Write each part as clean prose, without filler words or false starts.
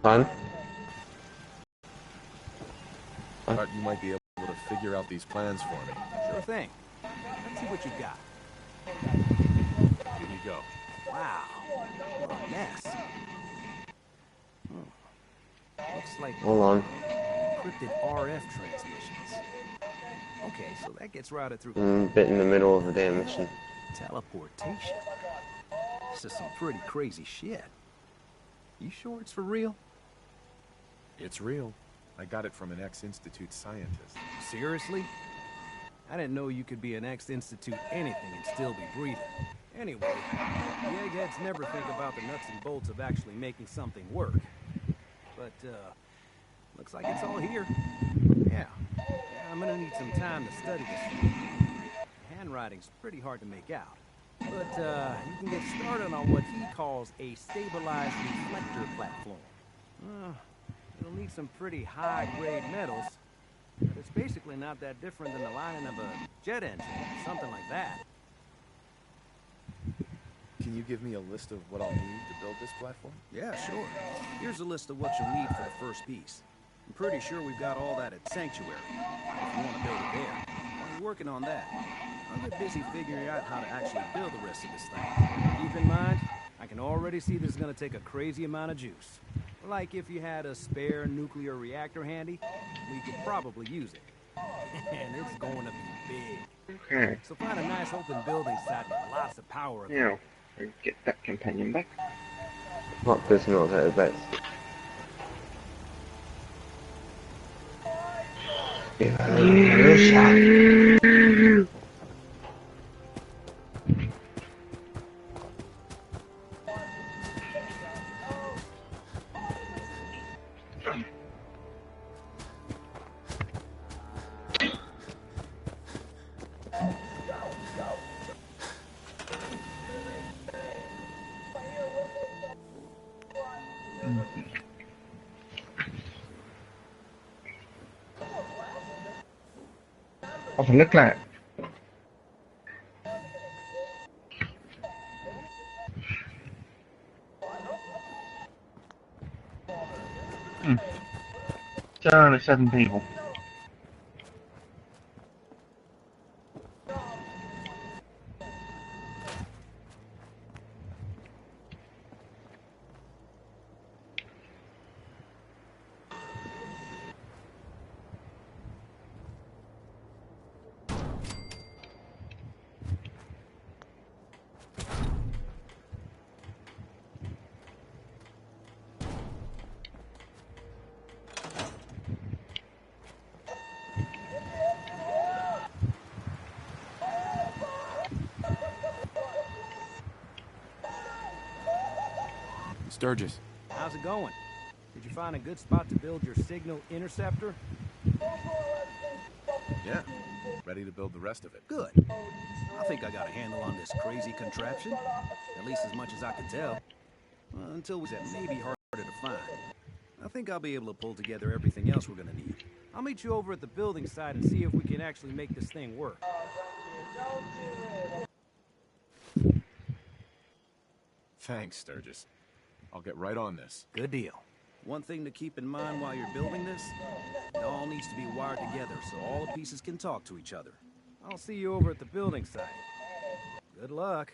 Fun. Thought you might be able to figure out these plans for me. Sure thing. Let's see what you got. Here you go. Wow. What a mess. Looks like Hold on. encrypted RF transmissions. Okay, so that gets routed through Bit in the middle of a damn mission. teleportation. This is some pretty crazy shit. You sure it's for real? It's real. I got it from an ex-Institute scientist. Seriously? I didn't know you could be an ex-Institute anything and still be breathing. Anyway, the eggheads never think about the nuts and bolts of actually making something work. But, looks like it's all here. Yeah, I'm gonna need some time to study this. The handwriting's pretty hard to make out. But, you can get started on what he calls a stabilized reflector platform. It'll need some pretty high-grade metals, but it's basically not that different than the lining of a jet engine, something like that. Can you give me a list of what I'll need to build this platform? Yeah, sure. Here's a list of what you'll need for the first piece. I'm pretty sure we've got all that at Sanctuary, if you want to build it there. While you're working on that, I'll get busy figuring out how to actually build the rest of this thing. Keep in mind, I can already see this is going to take a crazy amount of juice. Like if you had a spare nuclear reactor handy, we could probably use it. And it's going to be big. Okay. So find a nice open building site with lots of power. Now, get that companion back. Fuck this military base. Give her a shot. I've looked like only 7 people. Sturgis. How's it going? Did you find a good spot to build your signal interceptor? Yeah. Ready to build the rest of it. Good. I think I got a handle on this crazy contraption. At least as much as I can tell. Until we said maybe harder to find. I think I'll be able to pull together everything else we're gonna need. I'll meet you over at the building site and see if we can actually make this thing work. Thanks, Sturgis. I'll get right on this. Good deal. One thing to keep in mind while you're building this, it all needs to be wired together so all the pieces can talk to each other. I'll see you over at the building site. Good luck.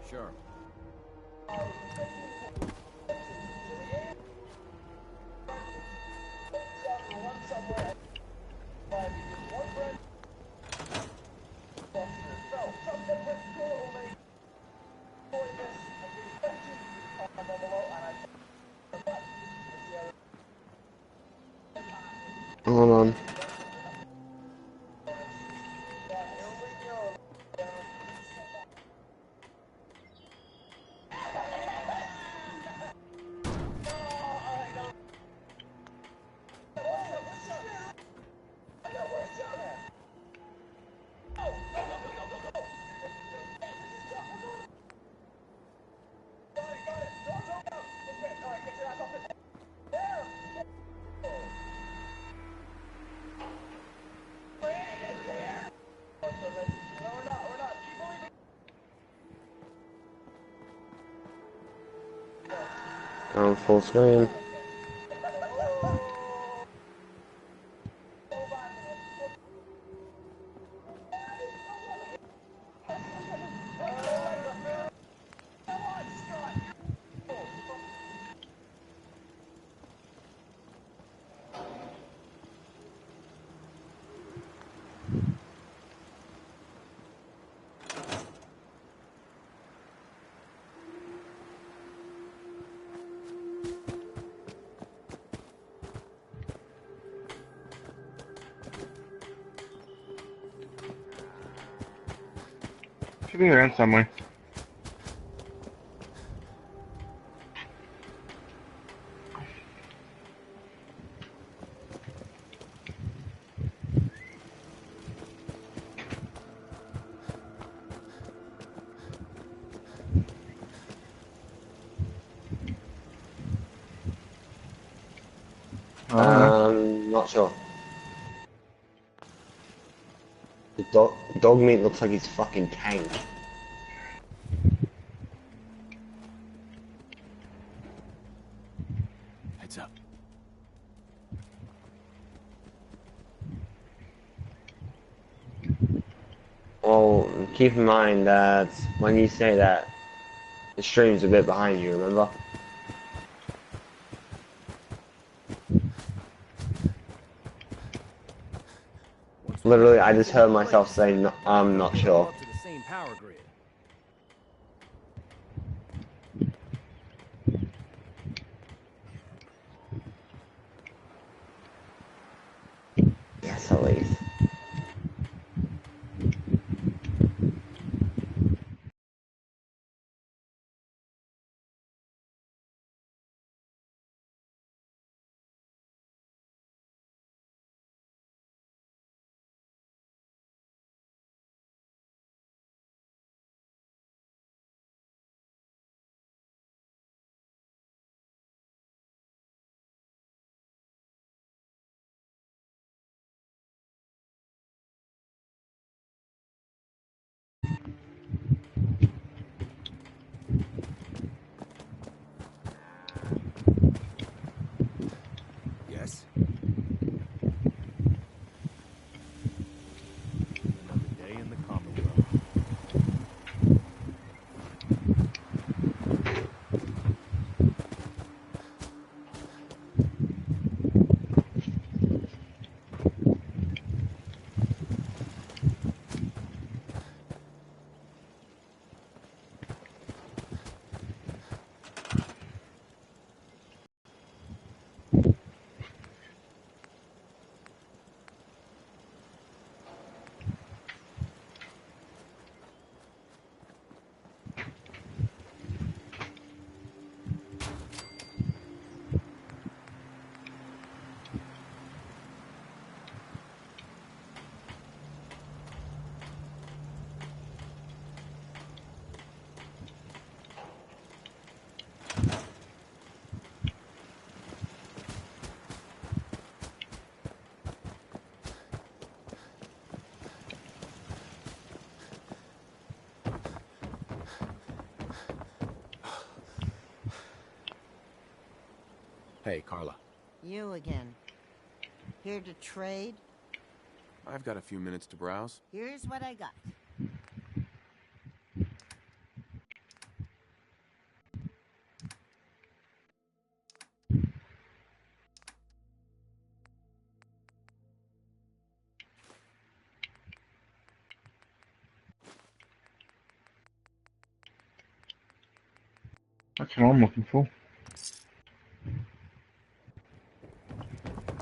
Sure. Hold on. On full screen. Should be around somewhere. Oh, Not sure. The dog meat looks like he's fucking tanked. Heads up. Well, keep in mind that when you say that, the stream's a bit behind you, remember? Literally, I just heard myself say, no, I'm not sure. Up to the same power grid. Yes, at least. Yes. Another day in the Commonwealth. Hey, Carla. You again. Here to trade? I've got a few minutes to browse. Here's what I got. that's what I'm looking for.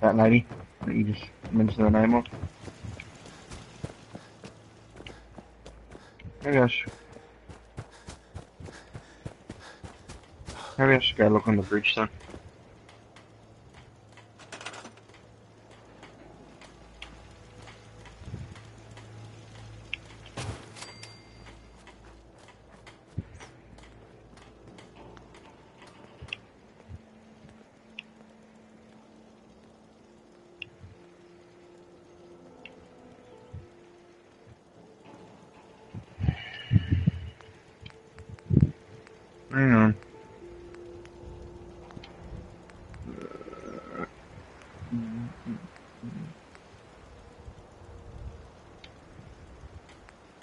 That lady that you just mentioned the name of. Maybe I should go look on the bridge then. Hang on.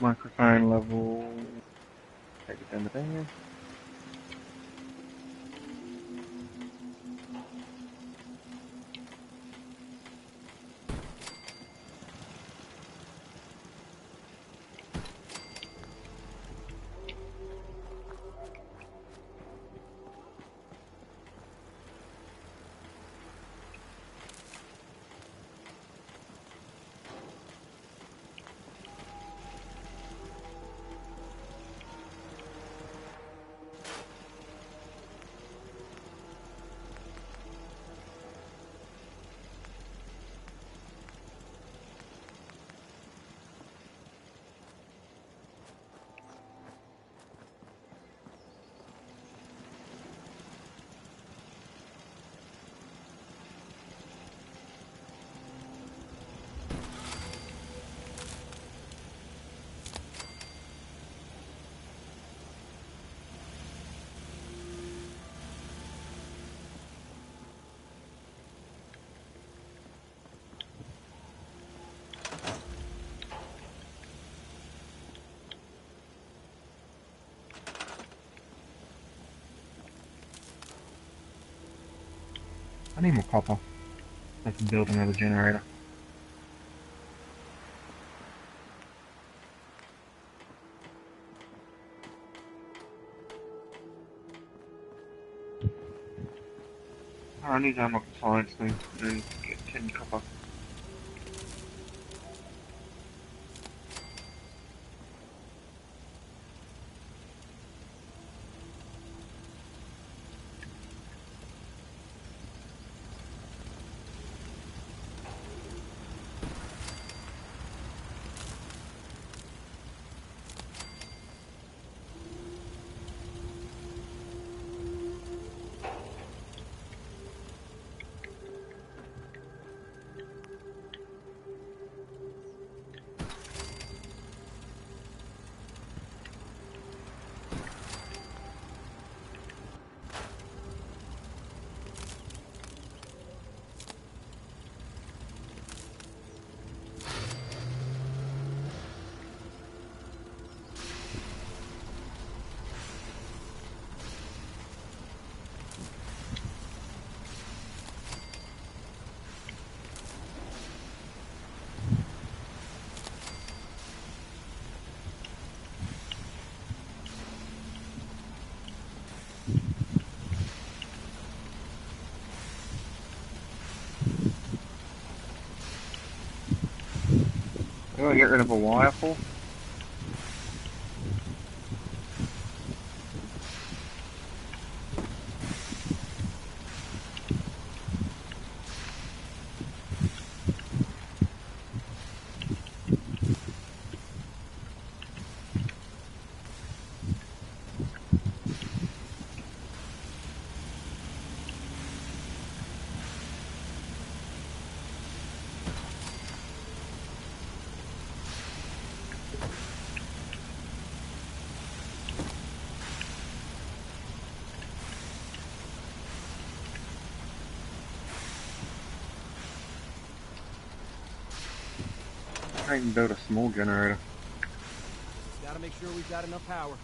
Microphone level. Take it down to there. I need more copper. I can build another generator. I need to unlock the science thing and get 10 copper. Do I get rid of a wire for? I can build a small generator. Gotta make sure we've got enough power.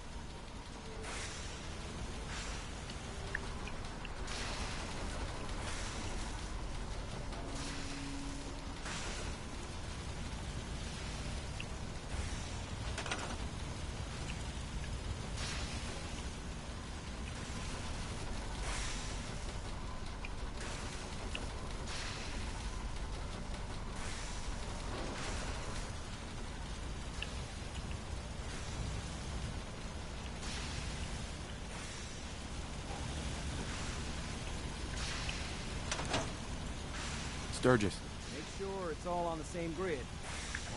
Sturgis. Make sure it's all on the same grid.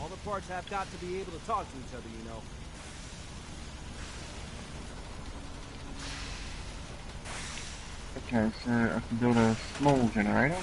All the parts have got to be able to talk to each other, you know. Okay, so I can build a small generator.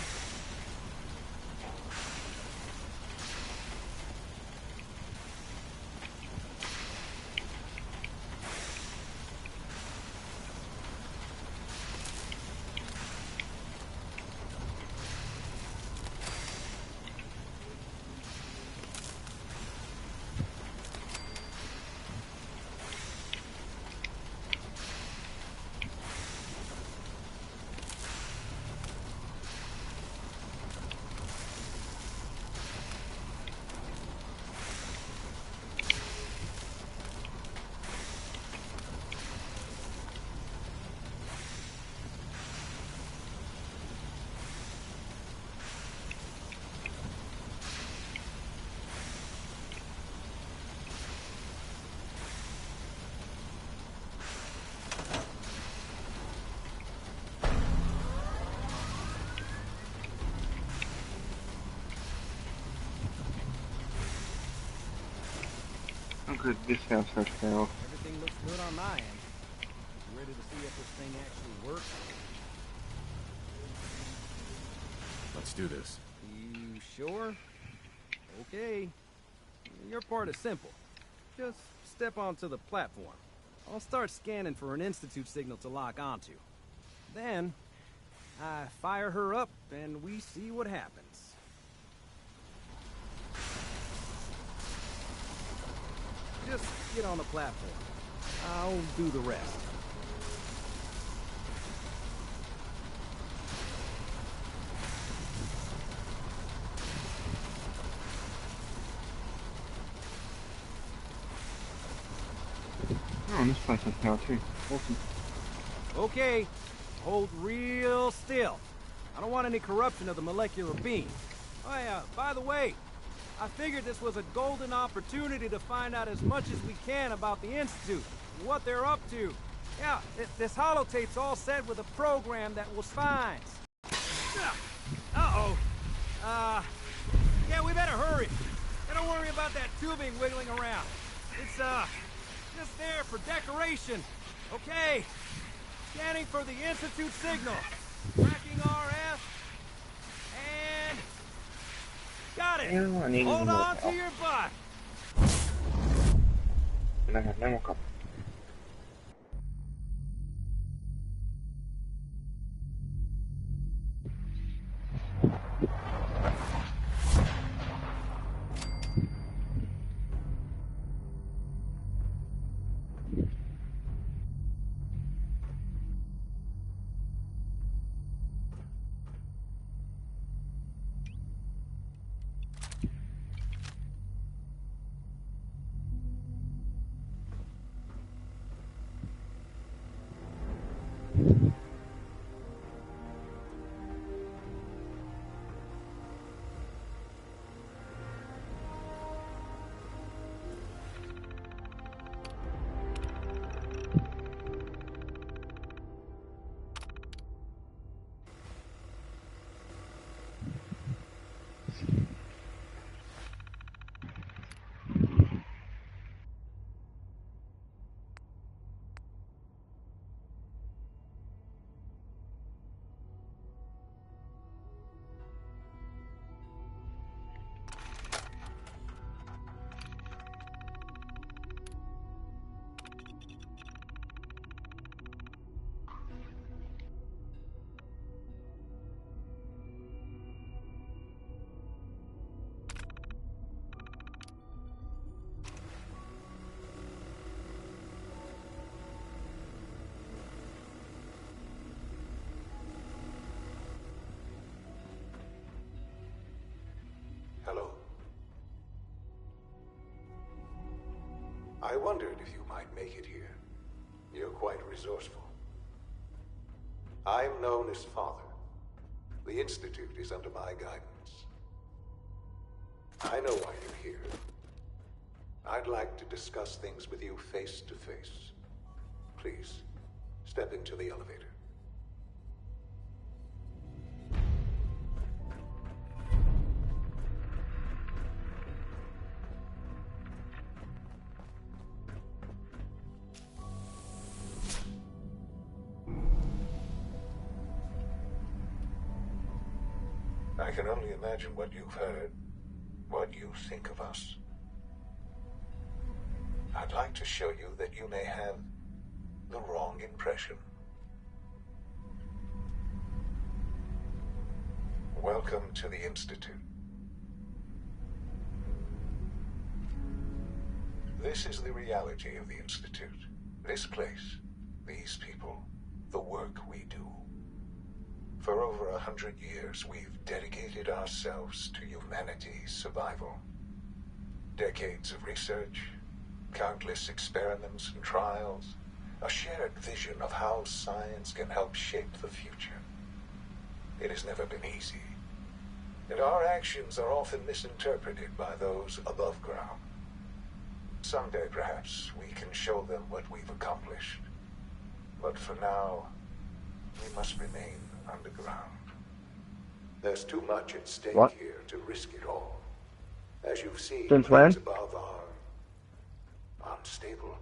Okay, this house has failed. Everything looks good on my end. You ready to see if this thing actually works? Let's do this. You sure? Okay. Your part is simple. Just step onto the platform. I'll start scanning for an Institute signal to lock onto. Then, I fire her up and we see what happens. Just get on the platform. I'll do the rest. Oh, and this place has power too. Awesome. Okay, hold real still. I don't want any corruption of the molecular beam. Oh yeah, by the way, I figured this was a golden opportunity to find out as much as we can about the Institute, and what they're up to. Yeah, this holotape's all set with a program that will spines. Uh-oh. Yeah, we better hurry. And don't worry about that tubing wiggling around. It's, just there for decoration. Okay. Scanning for the Institute signal. Tracking RF. And... got it. Hold on to your butt. Hello. I wondered if you might make it here. You're quite resourceful. I'm known as Father. The Institute is under my guidance. I know why you're here. I'd like to discuss things with you face to face. Please, step into the elevator. I can only imagine what you've heard, what you think of us. I'd like to show you that you may have the wrong impression. Welcome to the Institute. This is the reality of the Institute. This place, these people, the work we do. For over 100 years, we've dedicated ourselves to humanity's survival. Decades of research, countless experiments and trials, a shared vision of how science can help shape the future. It has never been easy, and our actions are often misinterpreted by those above ground. Someday, perhaps, we can show them what we've accomplished. But for now, we must remain underground. There's too much at stake here to risk it all. As you've seen, Since when? things above are not stable.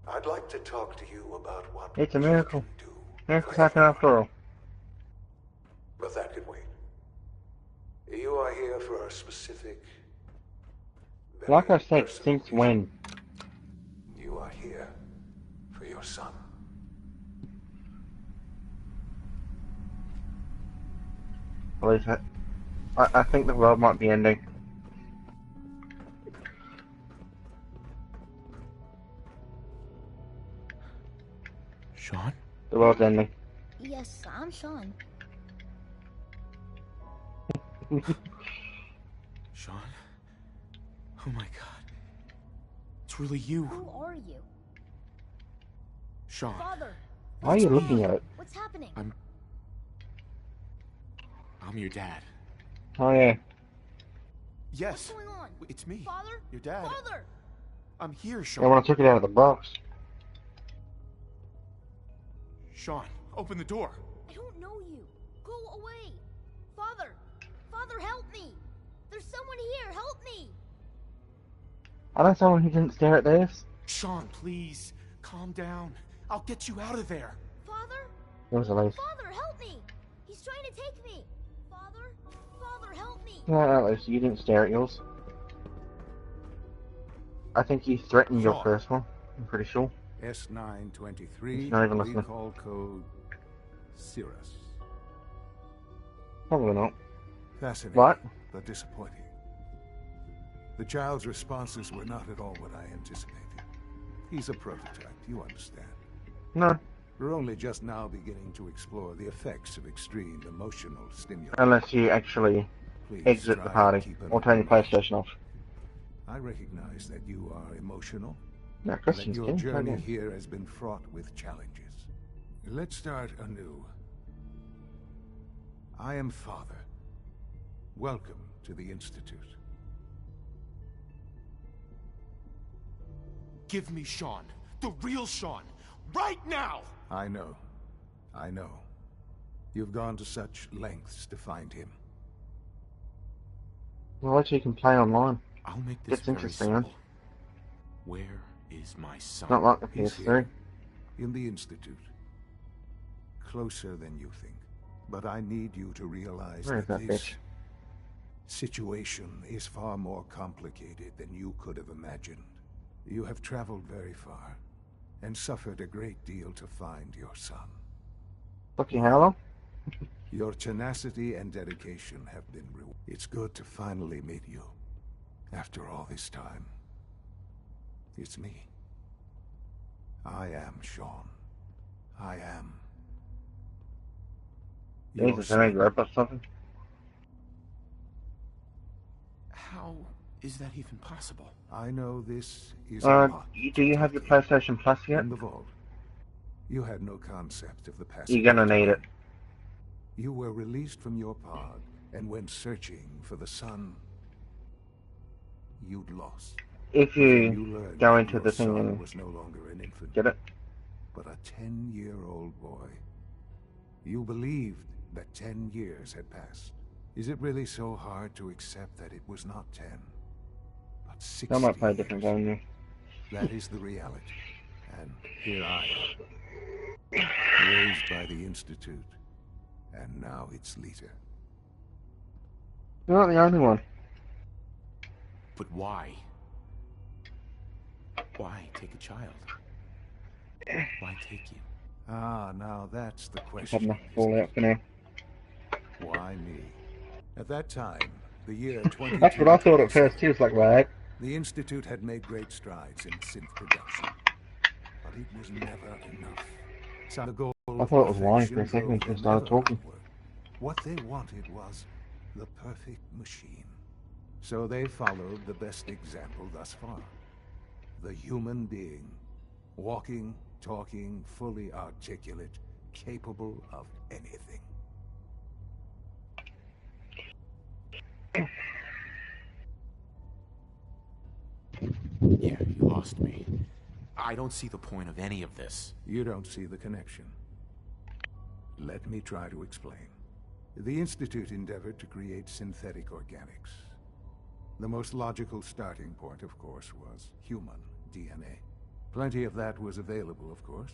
I'd like to talk to you about what It's a we miracle. can do Miracles for happen after everyone. all. But that can wait. You are here for a specific, Like I very said, personal since reason. when? You are here for your son. At least I think the world might be ending. Sean? The world's ending. Yes, I'm Sean. Sean? Oh my god. It's really you. Who are you? Sean. Father! Why are you looking at it? What's happening? I'm your dad. Oh yeah. Yes. What's going on? It's me. Father? Your dad. Father! I'm here, Yeah, Sean. when I took it out of the box. Sean, open the door. I don't know you. Go away. Father! Father, help me! There's someone here. Help me! I know someone who didn't stare at this. Sean, please. Calm down. I'll get you out of there. Father? It was Elise. Father, help me! He's trying to take me! Father? Father, help me! No, Elise, you didn't stare at yours. I think you threatened your Sean. first one. I'm pretty sure. S923, He's not even listening. recall code Cirrus. Probably not. Fascinating, What? but disappointing. The child's responses were not at all what I anticipated. He's a prototype, you understand. No. We're only just now beginning to explore the effects of extreme emotional stimulus. Unless you actually Please exit try the and party keep an or turn your open mind. PlayStation off. I recognize that you are emotional, No, and that questions, your King. journey Okay. here has been fraught with challenges. Let's start anew. I am Father. Welcome to the Institute. Give me Sean. The real Sean. Right now! I know. I know. You've gone to such lengths to find him. Well, actually, you can play online. I'll make this It's very interesting, huh? simple. Where is my son? Not like the He's PS3. here, in the Institute. Closer than you think. But I need you to realize Where is that that this bitch? situation is far more complicated than you could have imagined. You have traveled very far, and suffered a great deal to find your son. Fucking how long? Your tenacity and dedication have been rewarded. It's good to finally meet you. After all this time. It's me. I am Sean. I am. your Jesus, I made son. robot something. How is that even possible? I know this is a lot Do you to have your take in. PlayStation Plus yet? In the vault. You had no concept of the past. You're gonna need it. You were released from your pod and went searching for the son you'd lost. If Then you learned go that into your the thing son and was no longer an infant, get it. but a 10-year-old boy. You believed that 10 years had passed. Is it really so hard to accept that it was not 10, but 60 I might play a different years? game now. That is the reality. And here I am, raised by the Institute, and now its leader. You're not the only one. But why? Why take a child? Why take you? Ah, now that's the I've had question. enough isn't fallout it? for now. Why me? At that time, the year 22... That's what I thought at first too. It's like, right? The Institute had made great strides in synth production, but it was never enough. So the goal I thought it was lying for a perfection second drove until I them started ever talking. onward. What they wanted was the perfect machine. So they followed the best example thus far. The human being. Walking, talking, fully articulate, capable of anything. Yeah, you lost me. I don't see the point of any of this. You don't see the connection. Let me try to explain. The Institute endeavored to create synthetic organics. The most logical starting point, of course, was human DNA. Plenty of that was available, of course.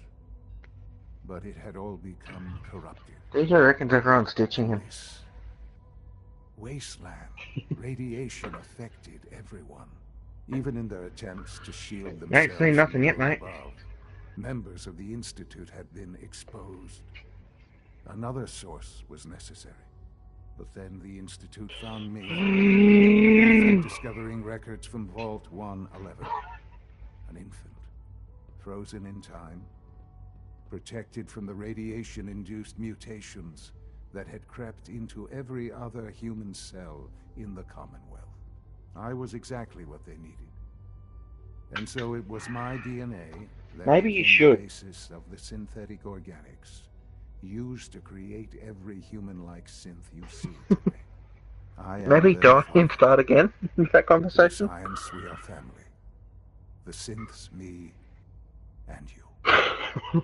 But it had all become corrupted. DJ reckons everyone's ditching him. This wasteland. Radiation affected everyone. Even in their attempts to shield You ain't themselves seen nothing from yet, the world mate. above, members of the Institute had been exposed. Another source was necessary. But then the Institute found me, after discovering records from Vault 111. An infant, frozen in time, protected from the radiation-induced mutations that had crept into every other human cell in the Commonwealth. I was exactly what they needed. And so it was my DNA that Maybe you became should. the basis of the synthetic organics used to create every human-like synth you see today. I am Maybe their don't father. start again with that To the conversation. science, we are family. The synths, me, and you.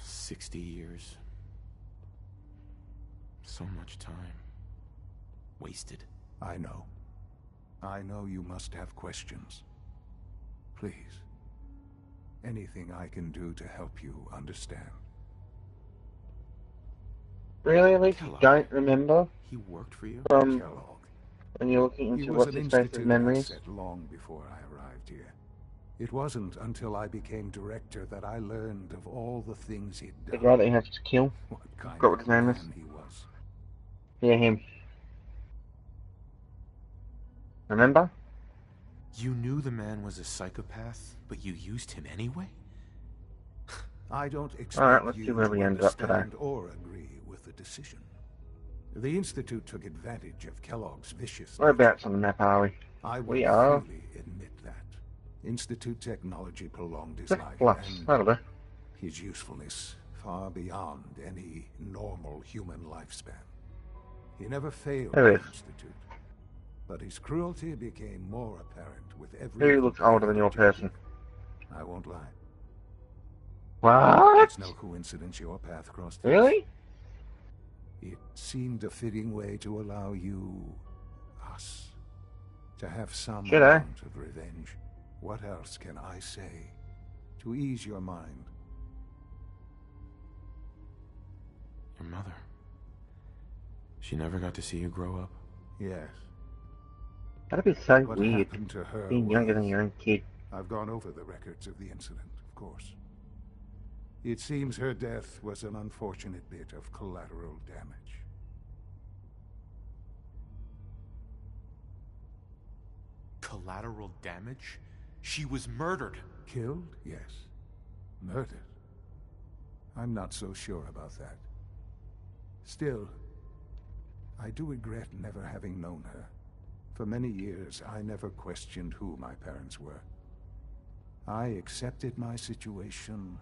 60 years. So much time. Wasted. I know. I know you must have questions. Please. Anything I can do to help you understand. Really, at least you Kellogg. don't remember He worked for you? from Kellogg. when you're looking He into was what's an his face's Institute memories? asset long before I arrived here. It wasn't until I became director that I learned of all the things he'd The done. guy that he has to kill? What kind Forgot what of his name is. man he was. Yeah, him. Remember? You knew the man was a psychopath, but you used him anyway? I don't expect Alright, let's you see where to we end up today. understand or agree with the decision. The Institute took advantage of Kellogg's vicious Whereabouts on the map are we? I will We are- freely admit that. Institute technology prolonged his The life bluffs. and That'll do. his usefulness far beyond any normal human lifespan. He never failed There the it is. Institute, but his cruelty became more apparent with every... Who looks older than your person? I won't lie. What? It's no coincidence your path crossed his. Really? It seemed a fitting way to allow you, us, to have some Should I? amount of revenge. What else can I say to ease your mind? Your mother. She never got to see you grow up? Yes. That'd be so What weird. happened to her Being younger than was- your own kid. I've gone over the records of the incident, of course. It seems her death was an unfortunate bit of collateral damage. Collateral damage? She was murdered. Killed? Yes. Murdered? I'm not so sure about that. Still, I do regret never having known her. For many years, I never questioned who my parents were. I accepted my situation,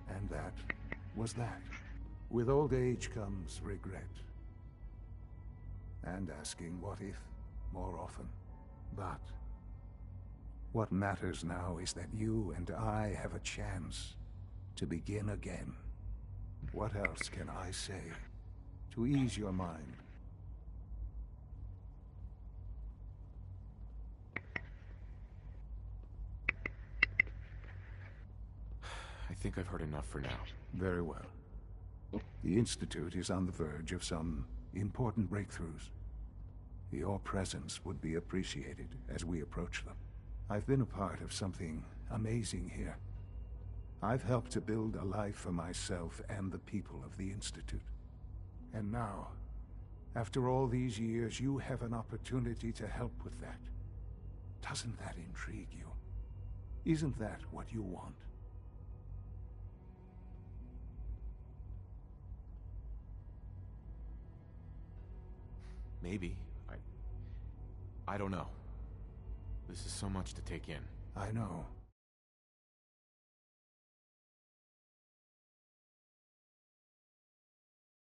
and that was that. With old age comes regret. And asking what if more often. But what matters now is that you and I have a chance to begin again. What else can I say to ease your mind? I think I've heard enough for now. Very well. The Institute is on the verge of some important breakthroughs. Your presence would be appreciated as we approach them. I've been a part of something amazing here. I've helped to build a life for myself and the people of the Institute. And now, after all these years, you have an opportunity to help with that. Doesn't that intrigue you? Isn't that what you want? Maybe. I don't know. This is so much to take in. I know.